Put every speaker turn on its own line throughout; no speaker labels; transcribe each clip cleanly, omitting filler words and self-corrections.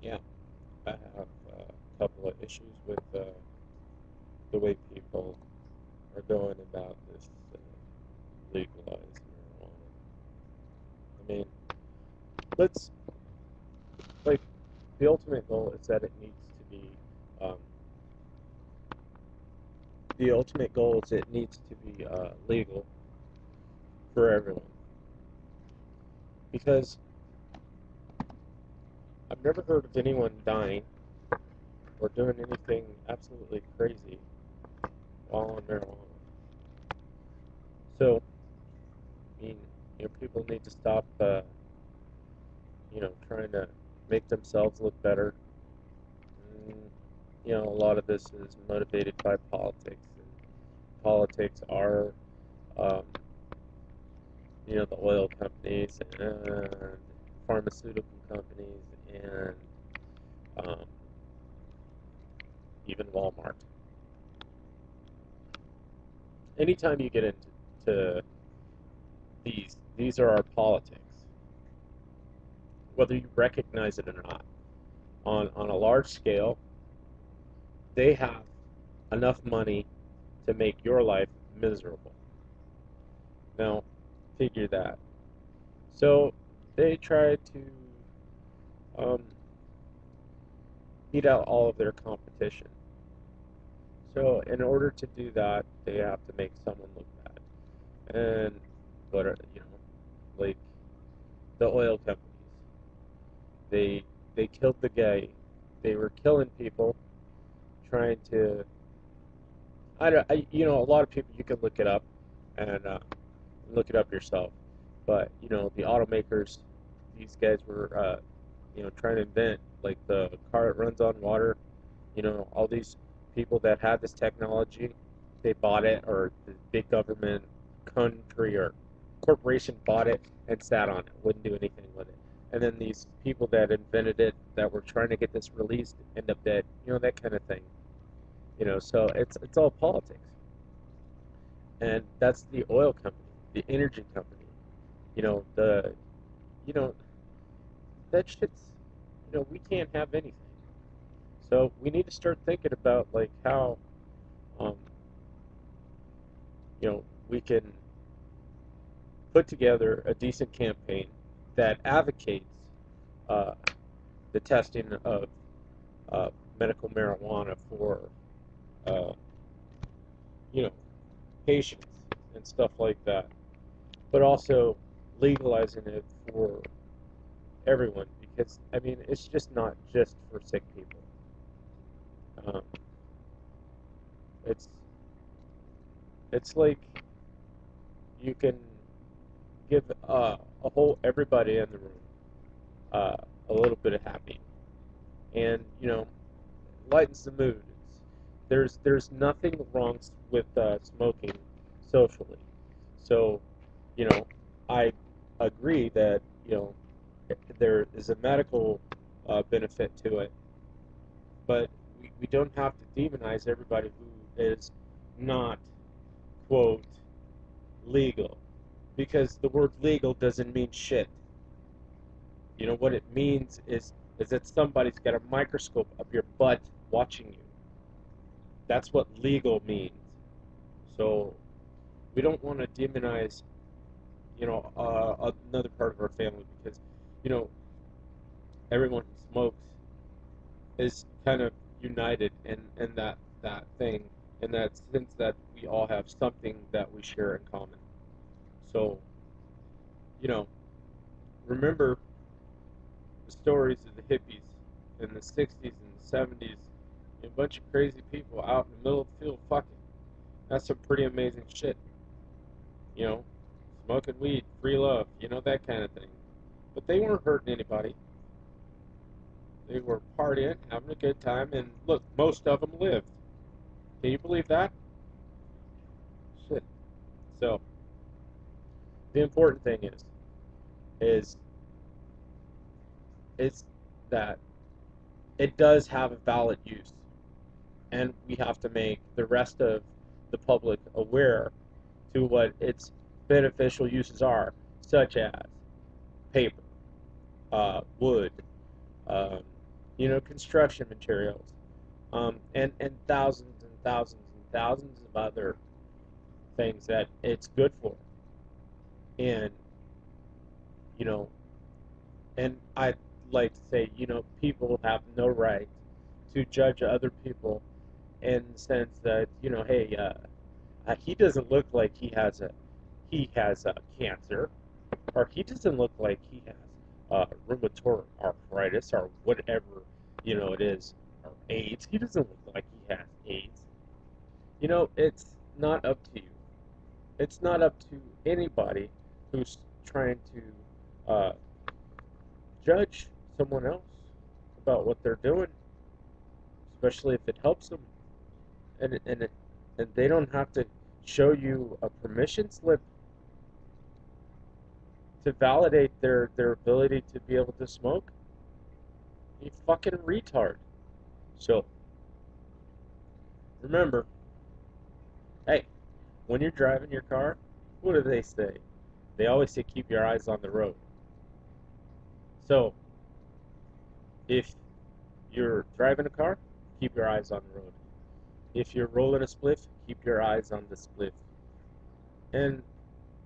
Yeah, I have a couple of issues with the way people are going about this legalized marijuana. I mean, let's like the ultimate goal is that it needs to be um, the ultimate goal is it needs to be legal for everyone because I've never heard of anyone dying or doing anything absolutely crazy while on marijuana. So, I mean, people need to stop, trying to make themselves look better. Mm, a lot of this is motivated by politics, and politics are, um, the oil companies and pharmaceutical companies and um, even Walmart. Anytime you get into these are our politics, whether you recognize it or not. On a large scale, they have enough money to make your life miserable. Now, figure that. So they try to um, beat out all of their competition. So in order to do that, they have to make someone look bad. And what are like the oil companies? They killed the guy. They were killing people trying to. I don't. A lot of people you can look it up and look it up yourself. But the automakers, these guys were trying to invent like the car that runs on water. All these people that had this technology, they bought it, or the big government country or corporation bought it and sat on it, wouldn't do anything with it. And then these people that invented it, that were trying to get this released, end up dead. That kind of thing. So it's all politics, and that's the oil company, the energy company. The you know that shit's we can't have anything. So we need to start thinking about like how um, we can put together a decent campaign that advocates uh, the testing of uh, medical marijuana for uh, you know patients and stuff like that, but also legalizing it for everyone because I mean it's just not just for sick people. Um, it's it's like you can give a whole everybody in the room uh, a little bit of happy, and lightens the mood. There's nothing wrong with smoking socially. So I agree that there is a medical benefit to it, but we don't have to demonize everybody who is not quote legal because the word legal doesn't mean shit. What it means is that somebody's got a microscope up your butt watching you. That's what legal means. So we don't want to demonize, another part of our family because, you know, everyone who smokes is kind of united in that thing, in that sense that we all have something that we share in common. So, you know, remember the stories of the hippies in the 60s and the 70s, a bunch of crazy people out in the middle of the field fucking. That's some pretty amazing shit. You know, smoking weed, free love, that kind of thing. But they weren't hurting anybody. They were partying, having a good time, and look, most of them lived. Can you believe that? Shit. So the important thing is is that it does have a valid use, and we have to make the rest of the public aware to what its beneficial uses are, such as paper, wood, um, construction materials, and thousands and thousands and thousands of other things that it's good for. And, you know, and I like to say, people have no right to judge other people in the sense that, hey, he doesn't look like he has a cancer, or he doesn't look like he has rheumatoid arthritis or whatever it is, or AIDS. He doesn't look like he has AIDS. It's not up to you. It's not up to anybody who's trying to judge someone else about what they're doing, especially if it helps them, and they don't have to show you a permission slip to validate their ability to be able to smoke. You fucking retard. So remember, hey, when you're driving your car, what do they say? They always say keep your eyes on the road. So if you're driving a car, keep your eyes on the road. If you're rolling a spliff, keep your eyes on the spliff. And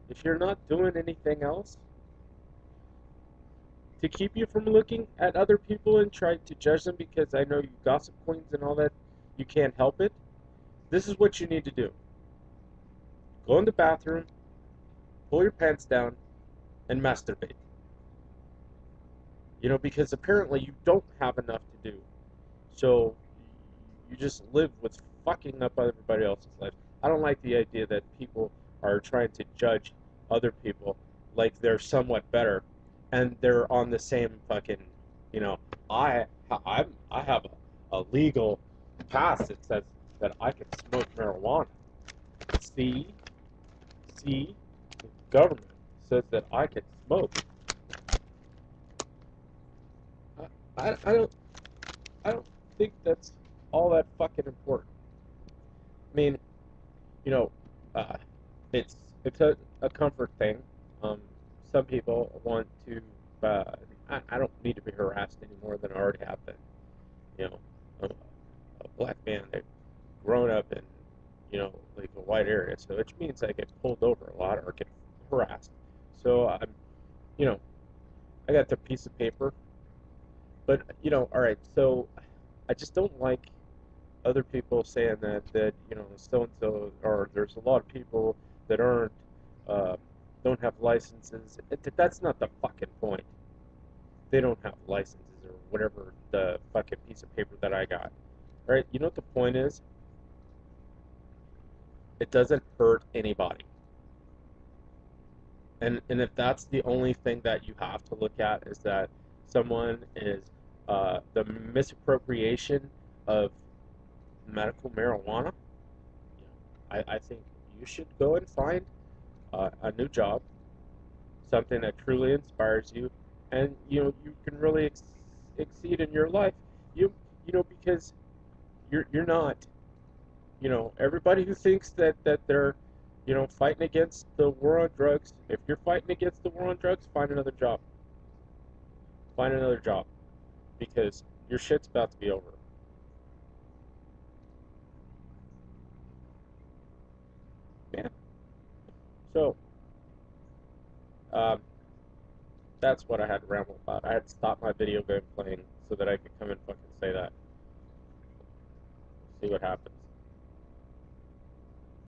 if you're not doing anything else to keep you from looking at other people and trying to judge them, because I know you gossip queens and all that, you can't help it, this is what you need to do. Go in the bathroom, pull your pants down, and masturbate. Because apparently you don't have enough to do. So you just live with fucking up everybody else's life. I don't like the idea that people are trying to judge other people like they're somewhat better, and they're on the same fucking, I I have a legal pass that says that I can smoke marijuana. See, the government says that I can smoke. I don't think that's all that fucking important. I mean, you know, uh, it's a comfort thing. Um, some people want to. Uh, I don't need to be harassed any more than I already have been. You know, I'm a black man that grown up in like a white area, so which means I get pulled over a lot or get harassed. So you know, I got the piece of paper, but all right. So I just don't like other people saying that so and so, or there's a lot of people that uh, don't have licenses. That's not the fucking point. They don't have licenses or whatever the fucking piece of paper that I got. All right, you know what the point is? It doesn't hurt anybody. And if that's the only thing that you have to look at is that someone is the misappropriation of medical marijuana, I think you should go and find a new job, something that truly inspires you, and you can really exceed in your life. Because you're not. Everybody who thinks that they're fighting against the war on drugs. If you're fighting against the war on drugs, find another job. Find another job, because your shit's about to be over. Yeah. So, um, that's what I had to ramble about. I had to stop my video game playing so that I could come and fucking say that. See what happens.